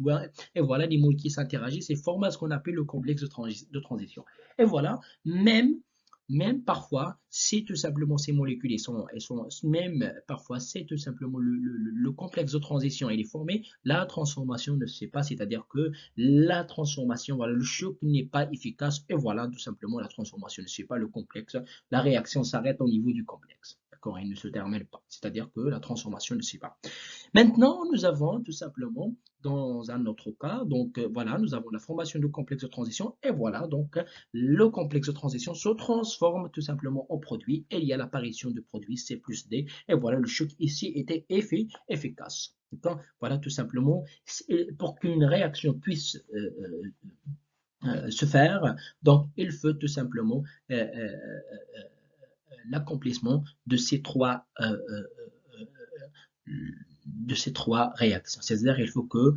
voilà, les molécules s'interagissent et forment ce qu'on appelle le complexe de transition. Et voilà, même parfois, c'est tout simplement ces molécules, même parfois, c'est tout simplement le complexe de transition, il est formé, la transformation ne se fait pas, c'est-à-dire que la transformation, voilà, le choc n'est pas efficace, et voilà, tout simplement, la transformation ne se fait pas, le complexe, la réaction s'arrête au niveau du complexe. D'accord, il ne se termine pas, c'est-à-dire que la transformation ne se fait pas. Maintenant, nous avons tout simplement, dans un autre cas, donc voilà, nous avons la formation du complexe de transition, et voilà, donc le complexe de transition se transforme tout simplement en produit, et il y a l'apparition de produit C plus D, et voilà, le choc ici était efficace. Voilà, tout simplement, pour qu'une réaction puisse se faire, donc il faut tout simplement l'accomplissement de ces trois réactions. C'est-à-dire il faut que,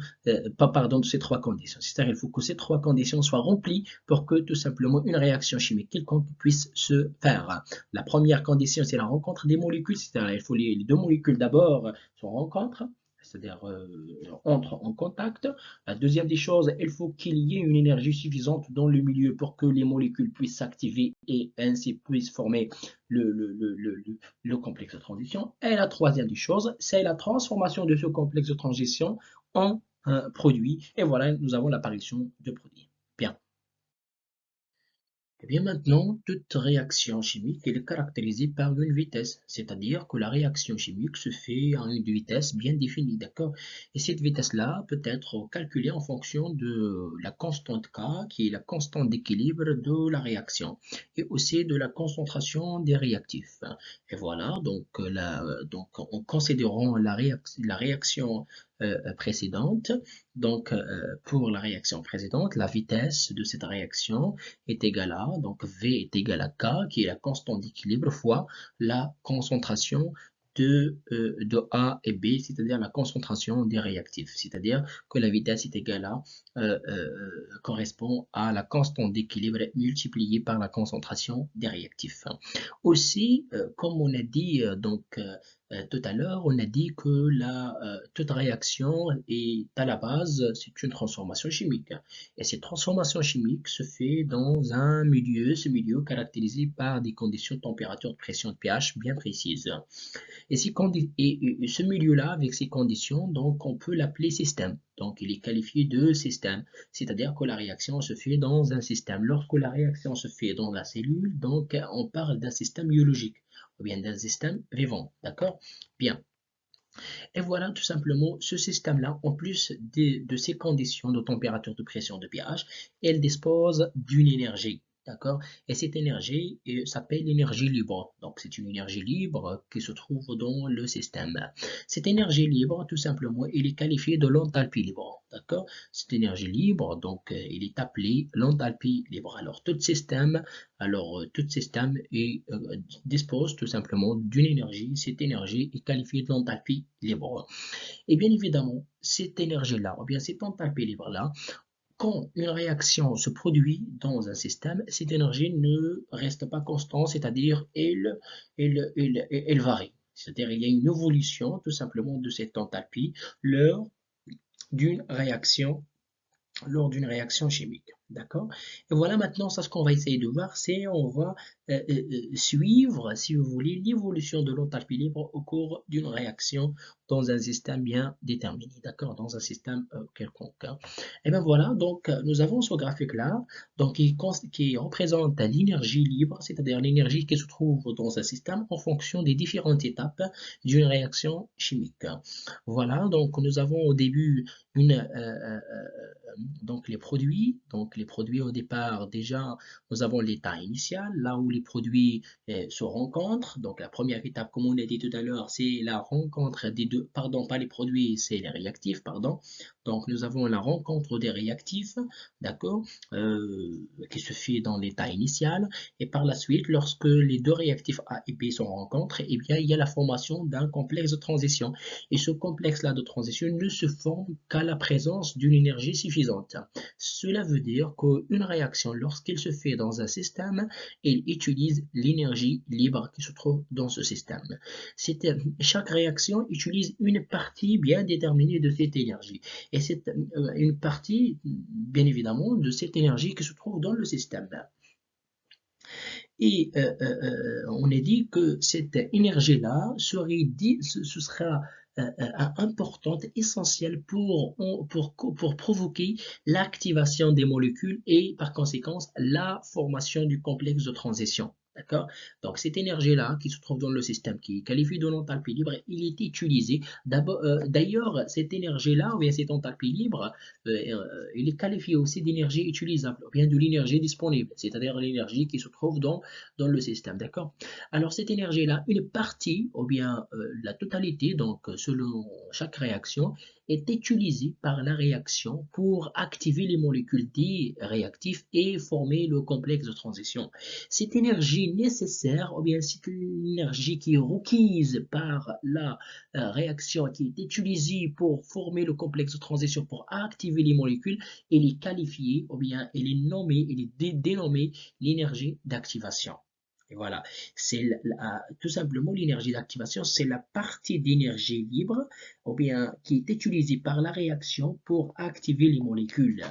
pas pardon, de ces trois conditions. C'est-à-dire il faut que ces trois conditions soient remplies pour que tout simplement une réaction chimique quelconque puisse se faire. La première condition, c'est la rencontre des molécules. C'est-à-dire il faut les deux molécules d'abord se rencontrent. c'est-à-dire entre en contact. La deuxième des choses, il faut qu'il y ait une énergie suffisante dans le milieu pour que les molécules puissent s'activer et ainsi puissent former le, le, le, le, le complexe de transition. Et la troisième des choses, c'est la transformation de ce complexe de transition en un produit. Et voilà, nous avons l'apparition de produits. Bien. Eh bien maintenant, toute réaction chimique elle est caractérisée par une vitesse, c'est-à-dire que la réaction chimique se fait à une vitesse bien définie, d'accord? Et cette vitesse-là peut être calculée en fonction de la constante K, qui est la constante d'équilibre de la réaction, et aussi de la concentration des réactifs. Et voilà, donc en considérant la réaction précédente, pour la réaction précédente, la vitesse de cette réaction est égal à, donc V est égal à K, qui est la constante d'équilibre, fois la concentration de A et B, c'est-à-dire la concentration des réactifs. C'est-à-dire que la vitesse est égale à, correspond à la constante d'équilibre multipliée par la concentration des réactifs. Aussi, comme on a dit tout à l'heure, on a dit que toute réaction est à la base, c'est une transformation chimique. Et cette transformation chimique se fait dans ce milieu caractérisé par des conditions de température, de pression, de pH bien précises. Et ce milieu-là, avec ces conditions, donc on peut l'appeler système. Donc il est qualifié de système, c'est-à-dire que la réaction se fait dans un système. Lorsque la réaction se fait dans la cellule, donc on parle d'un système biologique ou bien d'un système vivant. D'accord? Bien. Et voilà tout simplement ce système-là, en plus de ces conditions de température, de pression, de pH, elle dispose d'une énergie. D'accord? Et cette énergie s'appelle l'énergie libre. Donc, c'est une énergie libre qui se trouve dans le système. Cette énergie libre, tout simplement, elle est qualifiée de l'enthalpie libre. D'accord? Cette énergie libre, donc, il est appelé l'enthalpie libre. Tout système dispose tout simplement d'une énergie. Cette énergie est qualifiée de l'enthalpie libre. Et bien évidemment, cette énergie-là, ou bien cette enthalpie libre-là, quand une réaction se produit dans un système, cette énergie ne reste pas constante, c'est-à-dire elle varie. C'est-à-dire il y a une évolution tout simplement de cette enthalpie lors d'une réaction chimique. D'accord? Et voilà maintenant, ça, ce qu'on va essayer de voir, c'est on va suivre, si vous voulez, l'évolution de l'enthalpie libre au cours d'une réaction dans un système bien déterminé, d'accord? Dans un système quelconque. Hein. Et bien voilà, donc nous avons ce graphique-là, donc qui représente l'énergie libre, c'est-à-dire l'énergie qui se trouve dans un système en fonction des différentes étapes d'une réaction chimique. Voilà, donc nous avons au début donc les produits au départ, déjà, nous avons l'état initial, là où les produits se rencontrent. Donc la première étape, comme on a dit tout à l'heure, c'est la rencontre des deux, pardon, pas les produits, c'est les réactifs, pardon. Donc nous avons la rencontre des réactifs, d'accord, qui se fait dans l'état initial. Et par la suite, lorsque les deux réactifs A et B se rencontrent, eh bien, il y a la formation d'un complexe de transition. Et ce complexe-là de transition ne se forme qu'à la présence d'une énergie suffisante. Cela veut dire qu'une réaction, lorsqu'elle se fait dans un système, elle utilise l'énergie libre qui se trouve dans ce système. Chaque réaction utilise une partie bien déterminée de cette énergie. Et c'est une partie, bien évidemment, de cette énergie qui se trouve dans le système. Et on a dit que cette énergie-là ce sera importante, essentielle pour provoquer l'activation des molécules et par conséquent la formation du complexe de transition. D'accord? Donc cette énergie-là qui se trouve dans le système, qui est qualifiée de l'enthalpie libre, il est utilisé. D'ailleurs, cette énergie-là, ou bien cette enthalpie libre, il est qualifié aussi d'énergie utilisable, ou bien de l'énergie disponible, c'est-à-dire l'énergie qui se trouve dans le système, d'accord? Alors cette énergie-là, une partie, ou bien la totalité, donc selon chaque réaction, est utilisée par la réaction pour activer les molécules dits réactifs et former le complexe de transition. Cette énergie nécessaire, ou bien cette énergie qui est requise par la réaction qui est utilisée pour former le complexe de transition, pour activer les molécules, elle est qualifiée, ou bien elle est nommée, elle est dénommée l'énergie d'activation. Et voilà, c'est tout simplement l'énergie d'activation, c'est la partie d'énergie libre ou bien qui est utilisée par la réaction pour activer les molécules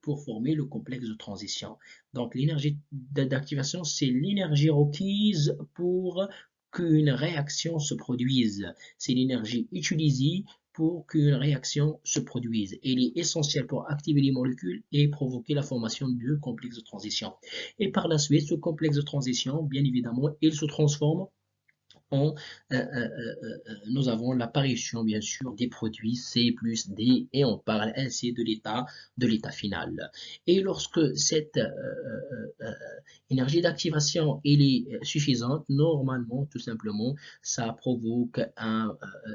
pour former le complexe de transition. Donc l'énergie d'activation, c'est l'énergie requise pour qu'une réaction se produise. C'est l'énergie utilisée pour qu'une réaction se produise. Elle est essentielle pour activer les molécules et provoquer la formation de complexes de transition. Et par la suite, ce complexe de transition, bien évidemment, il se transforme en, nous avons l'apparition bien sûr des produits C plus D et on parle ainsi de l'état final. Et lorsque cette énergie d'activation est suffisante, normalement tout simplement ça provoque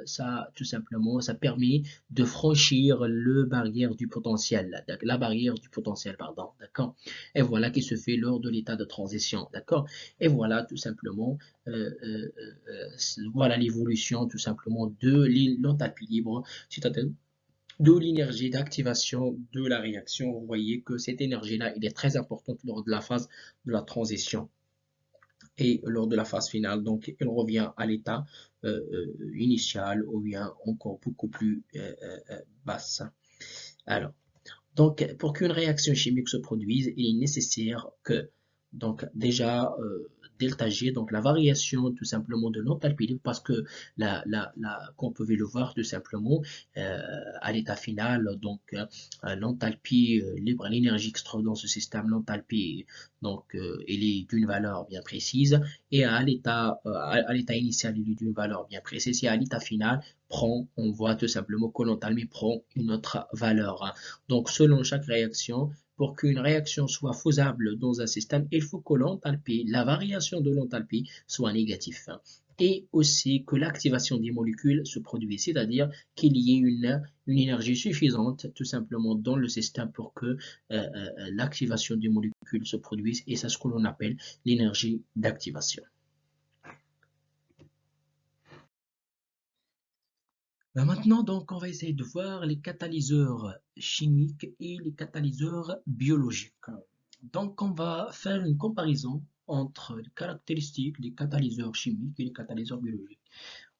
ça tout simplement ça permet de franchir le barrière du potentiel, la barrière du potentiel pardon, d'accord. Et voilà qui se fait lors de l'état de transition, d'accord. Et voilà tout simplement voilà l'évolution tout simplement de l'enthalpie libre, c'est-à-dire de l'énergie d'activation de la réaction. Vous voyez que cette énergie-là, elle est très importante lors de la phase de la transition et lors de la phase finale. Donc, elle revient à l'état initial ou bien encore beaucoup plus basse. Alors, donc, pour qu'une réaction chimique se produise, il est nécessaire que, donc, déjà, delta G, donc la variation tout simplement de l'enthalpie libre, parce que qu'on pouvait le voir tout simplement à l'état final, donc l'enthalpie libre, l'énergie extraite dans ce système, l'enthalpie, donc elle est d'une valeur bien précise, et à l'état initial, il est d'une valeur bien précise, et à l'état final, on voit tout simplement que l'enthalpie prend une autre valeur, hein. Donc, selon chaque réaction, pour qu'une réaction soit faisable dans un système, il faut que l'enthalpie, la variation de l'enthalpie soit négative. Et aussi que l'activation des molécules se produise, c'est-à-dire qu'il y ait une énergie suffisante tout simplement dans le système pour que l'activation des molécules se produise. Et c'est ce que l'on appelle l'énergie d'activation. Maintenant, donc, on va essayer de voir les catalyseurs chimiques et les catalyseurs biologiques. Donc, on va faire une comparaison entre les caractéristiques des catalyseurs chimiques et les catalyseurs biologiques,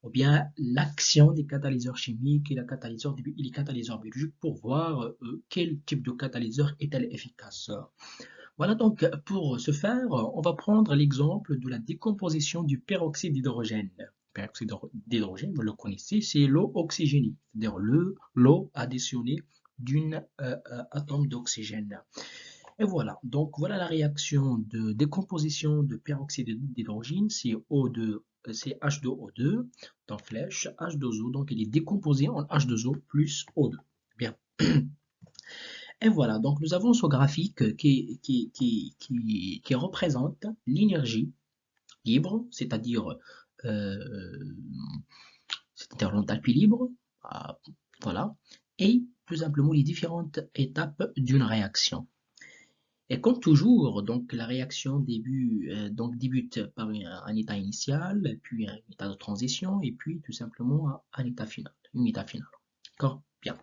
ou bien l'action des catalyseurs chimiques et les catalyseurs biologiques pour voir quel type de catalyseur est-elle efficace. Voilà donc, pour ce faire, on va prendre l'exemple de la décomposition du peroxyde d'hydrogène. Le peroxyde d'hydrogène, vous le connaissez, c'est l'eau oxygénée, c'est-à-dire l'eau additionnée d'un atome d'oxygène. Et voilà, donc voilà la réaction de décomposition de peroxyde d'hydrogène, c'est O2, c'est H2O2, donc flèche, H2O, donc il est décomposé en H2O plus O2. Bien. Et voilà, donc nous avons ce graphique qui représente l'énergie libre, euh, c'est-à-dire l'enthalpie libre, ah, voilà, et tout simplement les différentes étapes d'une réaction. Et comme toujours, donc la réaction débute par un état initial, puis un état de transition, et puis tout simplement un état final, une état finale. D'accord? Bien.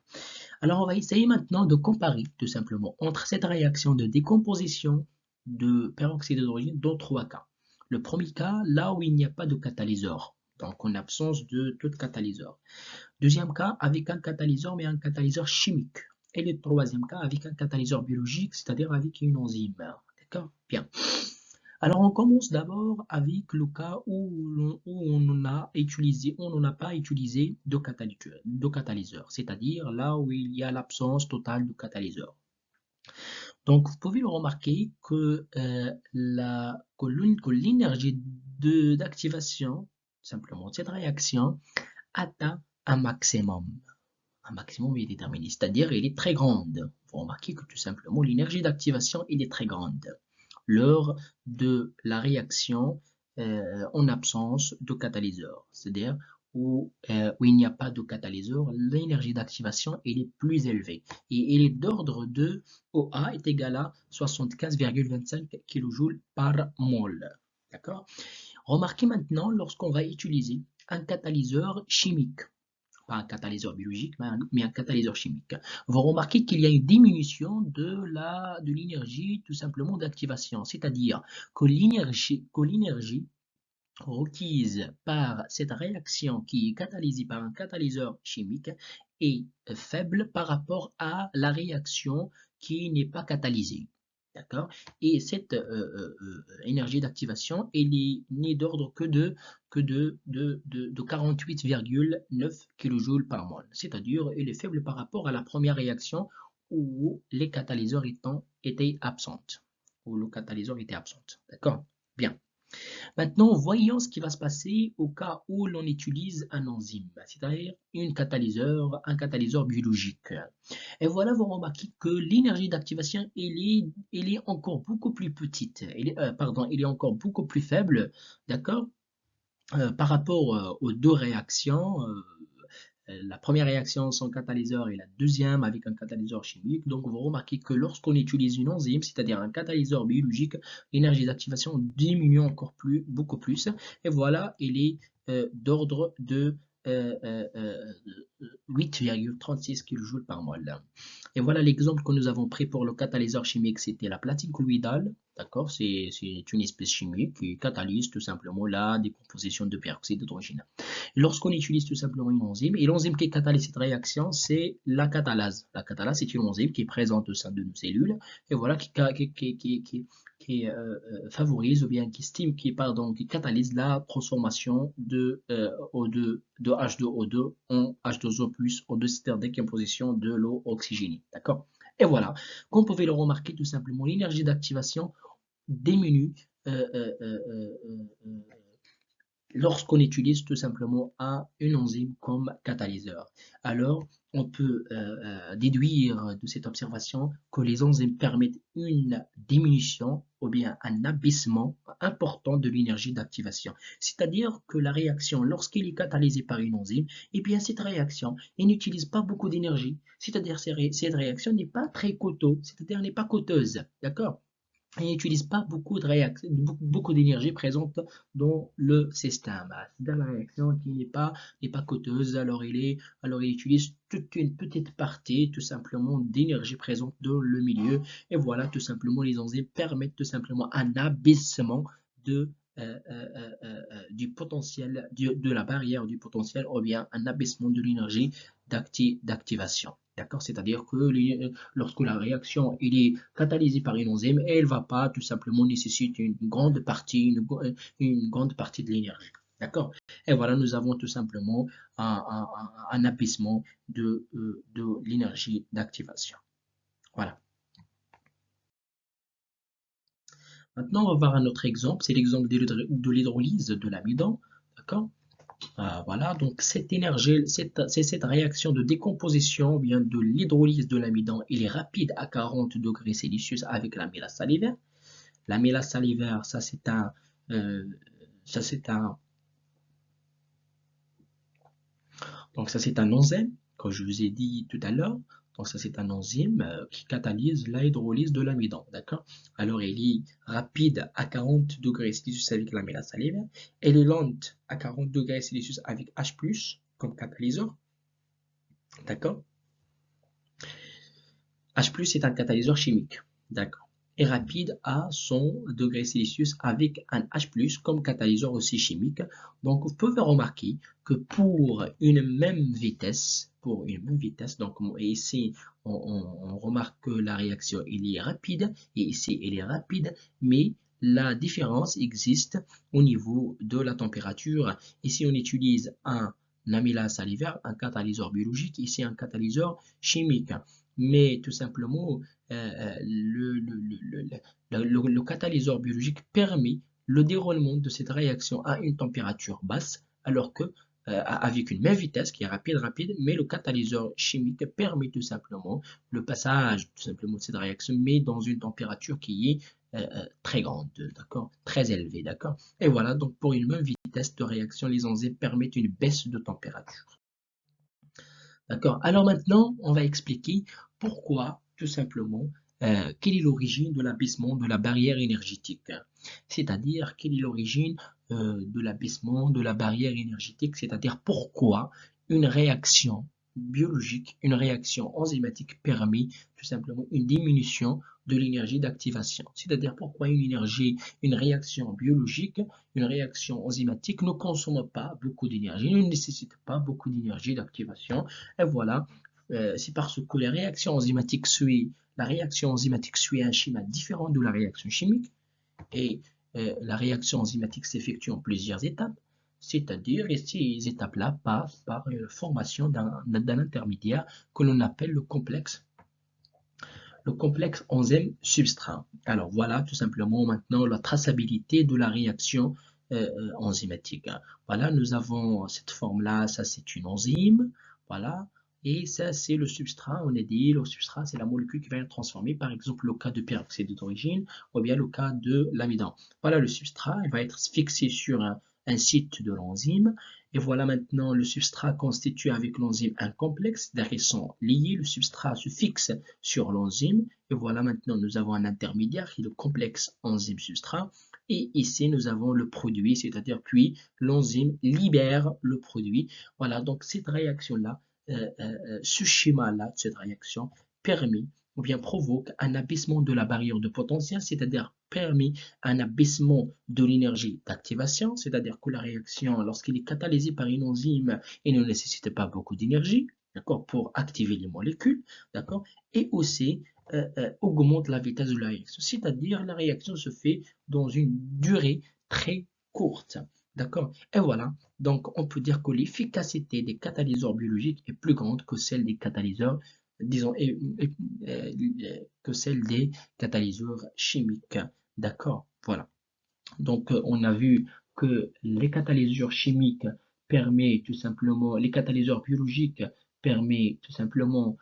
Alors, on va essayer maintenant de comparer tout simplement entre cette réaction de décomposition de peroxyde d'hydrogène dans trois cas. Le premier cas, là où il n'y a pas de catalyseur, donc en absence de tout catalyseur. Deuxième cas, avec un catalyseur, mais un catalyseur chimique. Et le troisième cas, avec un catalyseur biologique, c'est-à-dire avec une enzyme. D'accord? Bien. Alors, on commence d'abord avec le cas où on n'a pas utilisé de catalyseur, c'est-à-dire là où il y a l'absence totale de catalyseur. Donc, vous pouvez le remarquer que l'énergie d'activation, simplement, de cette réaction atteint un maximum. Un maximum est déterminé, c'est-à-dire il est très grande. Vous remarquez que tout simplement, l'énergie d'activation, est très grande lors de la réaction en absence de catalyseur, c'est-à-dire où il n'y a pas de catalyseur, l'énergie d'activation est plus élevée et elle est d'ordre de OA est égal à 75,25 kJ par mol. D'accord? Remarquez maintenant lorsqu'on va utiliser un catalyseur chimique. pas un catalyseur biologique, mais un catalyseur chimique, vous remarquez qu'il y a une diminution de l'énergie tout simplement d'activation, c'est-à-dire que l'énergie requise par cette réaction qui est catalysée par un catalyseur chimique est faible par rapport à la réaction qui n'est pas catalysée. D'accord? Et cette énergie d'activation, elle n'est d'ordre que de 48,9 kJ par mol. C'est-à-dire, elle est faible par rapport à la première réaction où les catalyseurs étaient absents. Où le catalyseur était absent. D'accord? Bien. Maintenant, voyons ce qui va se passer au cas où l'on utilise un enzyme, c'est-à-dire un catalyseur biologique. Et voilà, vous remarquez que l'énergie d'activation, elle est encore beaucoup plus petite, elle est encore beaucoup plus faible, d'accord, par rapport aux deux réactions. La première réaction sans catalyseur et la deuxième avec un catalyseur chimique. Donc, vous remarquez que lorsqu'on utilise une enzyme, c'est-à-dire un catalyseur biologique, l'énergie d'activation diminue encore beaucoup plus. Et voilà, il est d'ordre de 8,36 kJ par mol. Et voilà l'exemple que nous avons pris pour le catalyseur chimique, c'était la platine colloïdale. D'accord, c'est une espèce chimique qui catalyse tout simplement la décomposition de peroxyde d'hydrogène. Lorsqu'on utilise tout simplement une enzyme, et l'enzyme qui catalyse cette réaction, c'est la catalase. La catalase, c'est une enzyme qui est présente au sein de nos cellules, et voilà, qui favorise ou bien qui catalyse la transformation de H2O2 en H2O+, O2, c'est-à-dire décomposition de l'eau oxygénée. D'accord? Et voilà, comme vous pouvez le remarquer, tout simplement, l'énergie d'activation diminue lorsqu'on utilise tout simplement une enzyme comme catalyseur. Alors, on peut déduire de cette observation que les enzymes permettent une diminution ou bien un abaissement important de l'énergie d'activation. C'est-à-dire que la réaction, lorsqu'elle est catalysée par une enzyme, eh bien cette réaction, elle n'utilise pas beaucoup d'énergie. C'est-à-dire que cette réaction n'est pas très coûteuse, c'est-à-dire n'est pas coûteuse. D'accord? Il n'utilise pas beaucoup d'énergie présente dans le système. C'est la réaction qui n'est pas coûteuse, alors il utilise toute une petite partie tout simplement d'énergie présente dans le milieu. Et voilà, tout simplement, les enzymes permettent tout simplement un abaissement de, du potentiel, de la barrière du potentiel, ou bien un abaissement de l'énergie d'activation. D'accord? C'est-à-dire que lorsque la réaction est catalysée par une enzyme, elle ne va pas tout simplement nécessiter une grande partie de l'énergie. D'accord? Et voilà, nous avons tout simplement un abaissement de l'énergie d'activation. Voilà. Maintenant, on va voir un autre exemple. C'est l'exemple de l'hydrolyse de l'amidon. D'accord? Voilà, donc cette énergie, cette réaction de décomposition ou bien de l'hydrolyse de l'amidon, il est rapide à 40 degrés Celsius avec l'amylase salivaire. L'amylase salivaire, euh, ça c'est un, donc ça c'est un enzyme, comme je vous ai dit tout à l'heure. Donc ça c'est un enzyme qui catalyse la hydrolyse de l'amidon, d'accord? Alors il est rapide à 40 degrés Celsius avec l'amylase salivaire. Elle est lente à 40 degrés Celsius avec H+, comme catalyseur, d'accord? H+ est un catalyseur chimique, d'accord, et rapide à 100 degrés Celsius avec un H+ comme catalyseur aussi chimique. Donc vous pouvez remarquer que pour une même vitesse, donc ici on remarque que la réaction elle est rapide et ici elle est rapide, mais la différence existe au niveau de la température. Ici on utilise un amylase salivaire, un catalyseur biologique, ici un catalyseur chimique. Mais tout simplement, le catalyseur biologique permet le déroulement de cette réaction à une température basse, alors que avec une même vitesse qui est rapide, mais le catalyseur chimique permet tout simplement le passage tout simplement de cette réaction, mais dans une température qui est très grande, d'accord, très élevée, d'accord. Et voilà, donc pour une même vitesse de réaction, les enzymes permettent une baisse de température. D'accord. Alors maintenant, on va expliquer pourquoi, tout simplement, quelle est l'origine de l'abaissement de la barrière énergétique. C'est-à-dire, quelle est l'origine de l'abaissement de la barrière énergétique, c'est-à-dire pourquoi une réaction biologique, une réaction enzymatique permet tout simplement une diminution de l'énergie d'activation. C'est-à-dire pourquoi une réaction biologique, une réaction enzymatique ne consomme pas beaucoup d'énergie, ne nécessite pas beaucoup d'énergie d'activation. Et voilà, c'est parce que la réaction enzymatique suit un schéma différent de la réaction chimique et la réaction enzymatique s'effectue en plusieurs étapes. C'est-à-dire, et ces étapes-là passent par la formation d'un intermédiaire que l'on appelle le complexe enzyme-substrat. Alors voilà tout simplement maintenant la traçabilité de la réaction enzymatique. Voilà, nous avons cette forme-là, ça c'est une enzyme, voilà, et ça c'est le substrat, on a dit, le substrat c'est la molécule qui va être transformée, par exemple le cas de peroxyde d'origine, ou bien le cas de l'amidon. Voilà le substrat, il va être fixé sur un site de l'enzyme, et voilà maintenant le substrat constitué avec l'enzyme un complexe, c'est-à-dire qu'ils sont liés, le substrat se fixe sur l'enzyme, et voilà maintenant nous avons un intermédiaire qui est le complexe enzyme-substrat, et ici nous avons le produit, c'est-à-dire puis l'enzyme libère le produit. Voilà, donc cette réaction-là, ce schéma-là, cette réaction permet ou bien provoque un abaissement de la barrière de potentiel, c'est-à-dire permet un abaissement de l'énergie d'activation, c'est-à-dire que la réaction, lorsqu'elle est catalysée par une enzyme, elle ne nécessite pas beaucoup d'énergie, d'accord, pour activer les molécules, d'accord, et aussi augmente la vitesse de la réaction, c'est-à-dire la réaction se fait dans une durée très courte, d'accord, et voilà, donc on peut dire que l'efficacité des catalyseurs biologiques est plus grande que celle des catalyseurs, disons, que celle des catalyseurs chimiques. D'accord, voilà. Donc, on a vu que les catalyseurs chimiques permettent tout simplement, les catalyseurs biologiques permettent tout simplement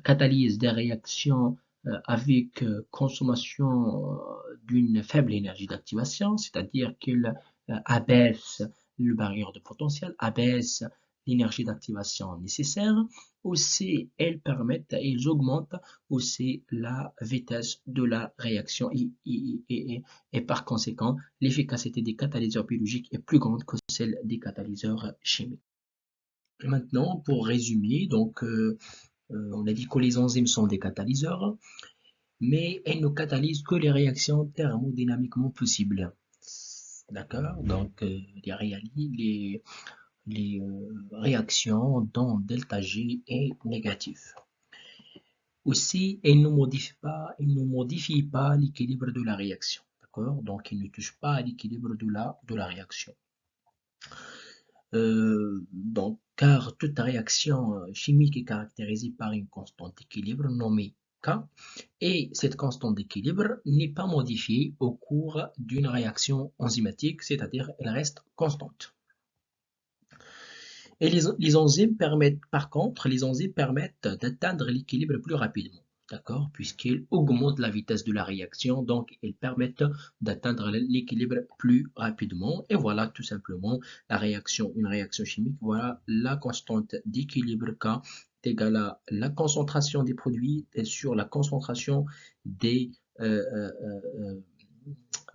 catalyse des réactions avec consommation d'une faible énergie d'activation, c'est-à-dire qu'ils abaissent le barrière de potentiel, abaissent l'énergie d'activation nécessaire. Aussi, ils augmentent aussi la vitesse de la réaction et par conséquent, l'efficacité des catalyseurs biologiques est plus grande que celle des catalyseurs chimiques. Et maintenant, pour résumer, donc, on a dit que les enzymes sont des catalyseurs, mais elles ne catalysent que les réactions thermodynamiquement possibles. D'accord? Donc, les réactions dont ΔG est négatif. Aussi, elles ne modifient pas l'équilibre de la réaction. D'accord? Donc, elles ne touchent pas à l'équilibre de la réaction. Donc, car toute réaction chimique est caractérisée par une constante d'équilibre nommée K, et cette constante d'équilibre n'est pas modifiée au cours d'une réaction enzymatique, c'est-à-dire elle reste constante. Et les enzymes permettent, par contre, les enzymes permettent d'atteindre l'équilibre plus rapidement, d'accord, puisqu'ils augmentent la vitesse de la réaction, donc ils permettent d'atteindre l'équilibre plus rapidement. Et voilà tout simplement une réaction chimique. Voilà la constante d'équilibre K est égale à la concentration des produits sur la concentration des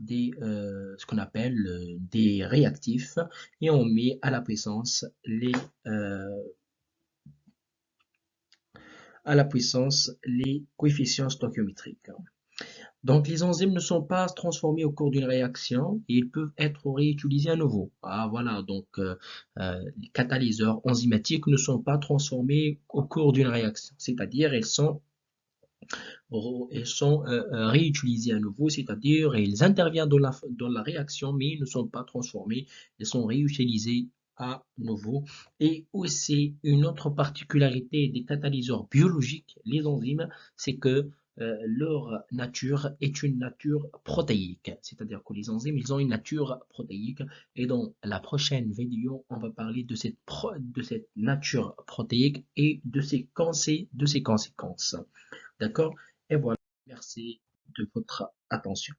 ce qu'on appelle des réactifs, et on met à la puissance les coefficients stoichiométriques. Donc les enzymes ne sont pas transformés au cours d'une réaction et ils peuvent être réutilisés à nouveau. Ah, voilà, donc les catalyseurs enzymatiques ne sont pas transformés au cours d'une réaction, c'est-à-dire ils sont réutilisés à nouveau, c'est-à-dire ils interviennent dans la réaction, mais ils ne sont pas transformés, ils sont réutilisés à nouveau. Et aussi, une autre particularité des catalyseurs biologiques, les enzymes, c'est que leur nature est une nature protéique, c'est-à-dire que les enzymes, ils ont une nature protéique, et dans la prochaine vidéo, on va parler de cette nature protéique et de ses conséquences. D'accord? Et voilà, merci de votre attention.